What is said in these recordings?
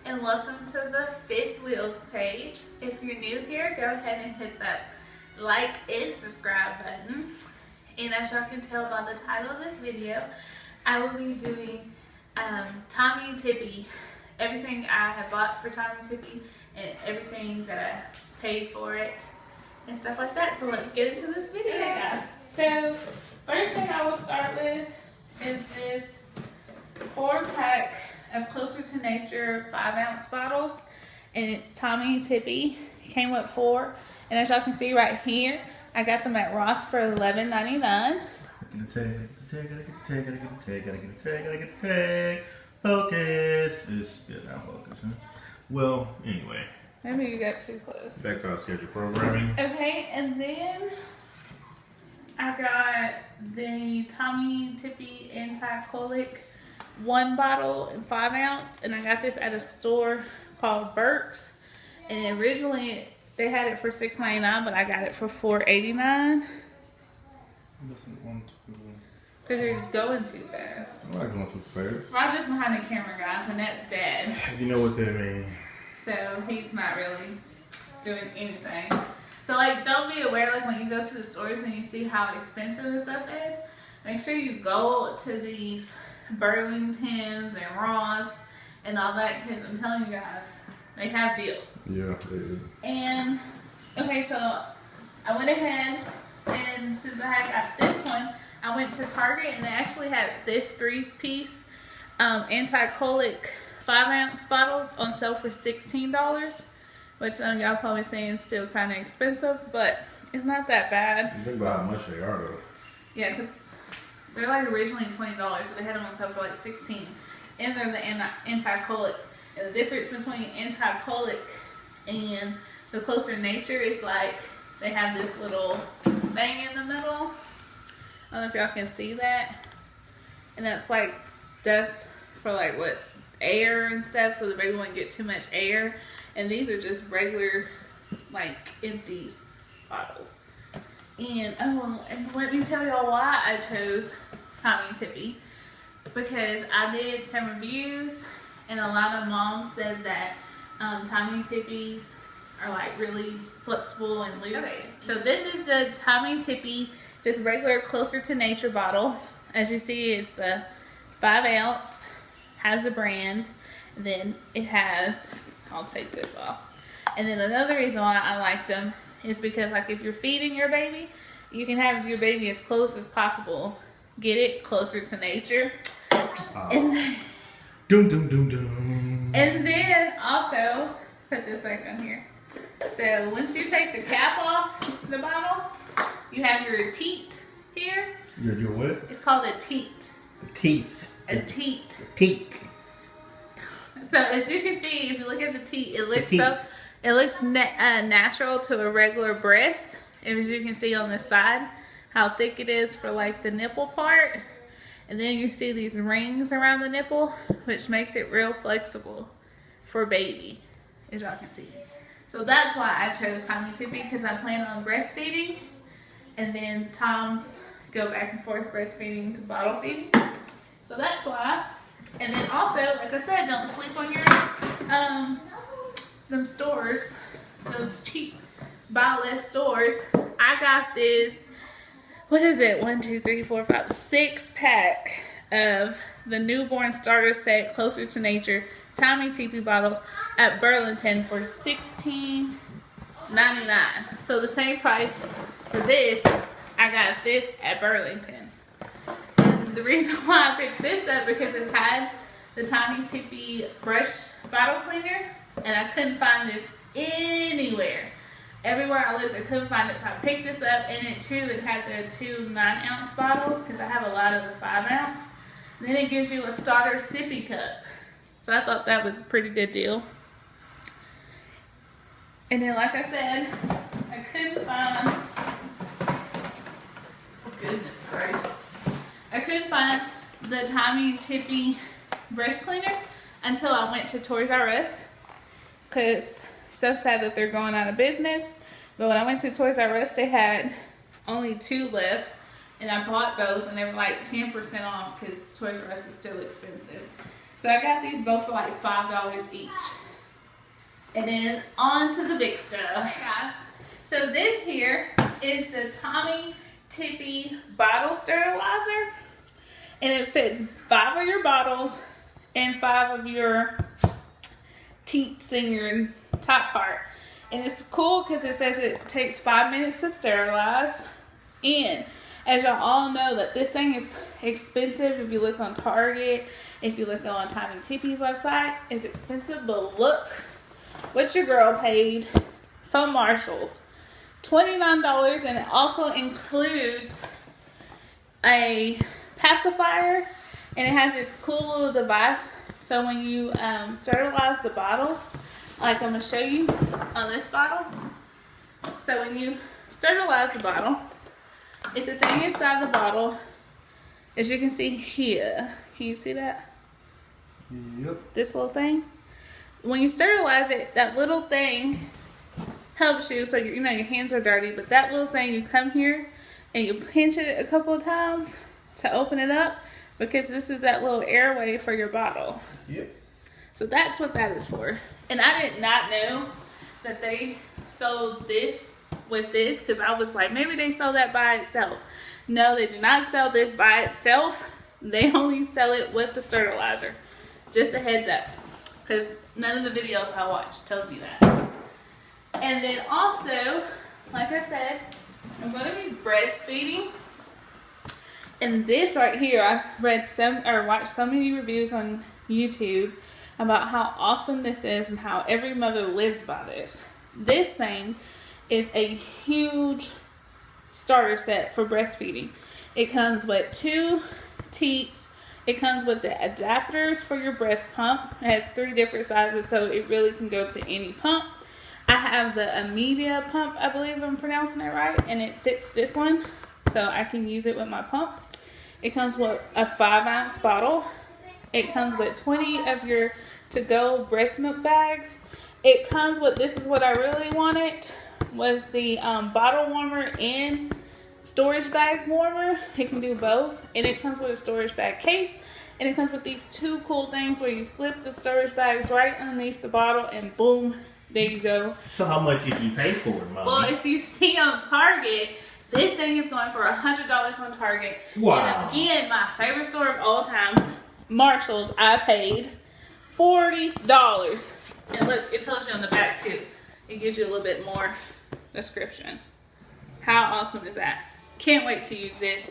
and welcome to the Fifth Wheels page. If you're new here, go ahead and hit that like and subscribe button. And as y'all can tell by the title of this video, I will be doing Tommee Tippee, everything I have bought for Tommee Tippee and everything that I paid for it and stuff like that. So let's get into this video, guys. So first thing I will start with is this 4-pack of Closer to Nature 5-ounce bottles, and it's Tommee Tippee. Came with 4, and as y'all can see right here, I got them at Ross for $11.99. Gotta get the tag. Focus. It's still not focusing. Well, anyway. Maybe you got too close. Back to our scheduled programming. Okay, and then I got the Tommee Tippee Anti-Colic 1 bottle and 5-ounce, and I got this at a store called Burke's, and originally they had it for $6.99, but I got it for $4.89. Because you're going too fast. I'm not going too fast. Roger's behind the camera, guys, and that's Dad. You know what that means. So he's not really doing anything. So like, don't be aware, like when you go to the stores and you see how expensive this stuff is, make sure you go to these Burlingtons and Ross and all that, because I'm telling you guys, they have deals. Yeah, they do. And okay, so I went ahead, and since I had got this one, I went to Target and they actually had this 3-piece anti-colic 5-ounce bottles on sale for $16, which some of y'all probably saying is still kind of expensive, but it's not that bad. You think about how much they are though. Yeah, because they're like originally $20, so they had them on sale for like $16. And they're the anti-colic. And the difference between anti-colic and the Closer Nature is like they have this little thing in the middle. I don't know if y'all can see that. And that's like stuff for like what, air and stuff, so the baby won't get too much air. And these are just regular like empty bottles. And oh, and let me tell y'all why I chose Tommee Tippee, because I did some reviews and a lot of moms said that Tommee Tippees are like really flexible and loose. Okay, so this is the Tommee Tippee, just regular Closer to Nature bottle. As you see, it's the 5-ounce, has the brand, and then it has, I'll take this off. And then another reason why I like them is because like if you're feeding your baby, you can have your baby as close as possible. Get it? Closer to Nature. And then, Doom, doom, doom, doom. and then also, put this back on here. So once you take the cap off the bottle, you have your teat here. Your what? It's called a teat. The teeth. A teat. The teeth. So as you can see, if you look at the teat, it looks natural to a regular breast. And as you can see on the side, how thick it is for like the nipple part. And then you see these rings around the nipple, which makes it real flexible for baby, as y'all can see. So that's why I chose Tommee Tippee, because I plan on breastfeeding. And then Toms go back and forth breastfeeding to bottle feeding. So that's why. And then also, like I said, don't sleep on your them stores, those cheap buy less stores. I got this, what is it, 1, 2, 3, 4, 5, 6-pack of the newborn starter set Closer to Nature Tommee Tippee bottles at Burlington for $16.99. So the same price for this, I got this at Burlington. And the reason why I picked this up because it had the Tommee Tippee brush bottle cleaner, and I couldn't find this anywhere. Everywhere I looked, I couldn't find it, so I picked this up. And it too, it had the 2 9-ounce bottles, because I have a lot of the 5-ounce. Then it gives you a starter sippy cup. So I thought that was a pretty good deal. And then, like I said, I couldn't find, goodness gracious, I couldn't find the Tommee Tippee brush cleaners until I went to Toys R Us, because so sad that they're going out of business. But when I went to Toys R Us, they had only 2 left, and I bought both, and they were like 10% off because Toys R Us is still expensive. So I got these both for like $5 each. And then on to the big stuff, guys. So this here is the Tommee Tippee bottle sterilizer. And it fits 5 of your bottles and 5 of your teats in your top part. And it's cool because it says it takes 5 minutes to sterilize. And as y'all all know that this thing is expensive. If you look on Target, if you look on Tommee Tippee's website, it's expensive. But look what your girl paid from Marshall's. $29, and it also includes a pacifier, and it has this cool little device. So when you sterilize the bottles, like I'm going to show you on this bottle. So when you sterilize the bottle, it's a thing inside the bottle, as you can see here. Can you see that? Yep. This little thing. When you sterilize it, that little thing helps you. So you know your hands are dirty, but that little thing, you come here and you pinch it a couple of times to open it up, because this is that little airway for your bottle. Yep. So that's what that is for. And I did not know that they sold this with this, because I was like, maybe they sell that by itself. No, they do not sell this by itself. They only sell it with the sterilizer. Just a heads up, because none of the videos I watched told you that. And then also, like I said, I'm going to be breastfeeding. And this right here, I've read watched so many reviews on YouTube about how awesome this is and how every mother lives by this. This thing is a huge starter set for breastfeeding. It comes with 2 teats. It comes with the adapters for your breast pump. It has 3 different sizes, so it really can go to any pump. I have the Media pump, I believe I'm pronouncing it right, and it fits this one, so I can use it with my pump. It comes with a 5-ounce bottle. It comes with 20 of your to-go breast milk bags. It comes with, this is what I really wanted, was the bottle warmer and storage bag warmer. It can do both. And it comes with a storage bag case. And it comes with these 2 cool things where you slip the storage bags right underneath the bottle, and boom, there you go. So how much did you pay for it, Mommy? Well, if you see on Target, this thing is going for $100 on Target. Wow. And again, my favorite store of all time, Marshall's, I paid $40. And look, it tells you on the back too. It gives you a little bit more description. How awesome is that? Can't wait to use this.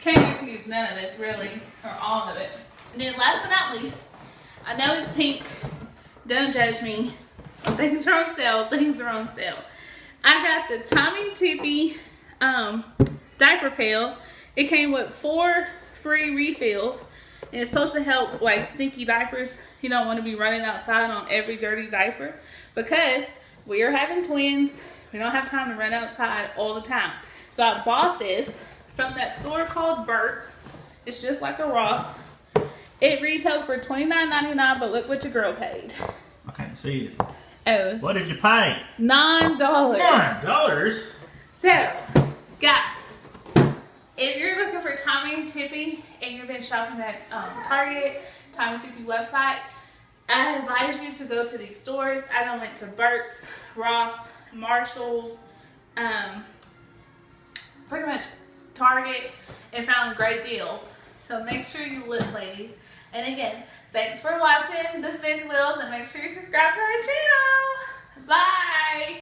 Can't wait to use none of this, really, or all of it. And then last but not least, I know it's pink. Don't judge me. When things are on sale, things are on sale. I got the Tommee Tippee diaper pail. It came with 4 free refills, and it's supposed to help like stinky diapers. You don't want to be running outside on every dirty diaper, because we are having twins. We don't have time to run outside all the time. So I bought this from that store called Burt's. It's just like a Ross. It retailed for $29.99, but look what your girl paid. I can't see it. Oh, What did you pay? $9. $9? So, guys, if you're looking for Tommee Tippee and you've been shopping at Target, Tommee Tippee website, I advise you to go to these stores. I done went to Burt's, Ross, Marshall's, pretty much Target, and found great deals. So make sure you look, ladies. And again, thanks for watching the Fin Wheels, and make sure you subscribe to our channel. Bye!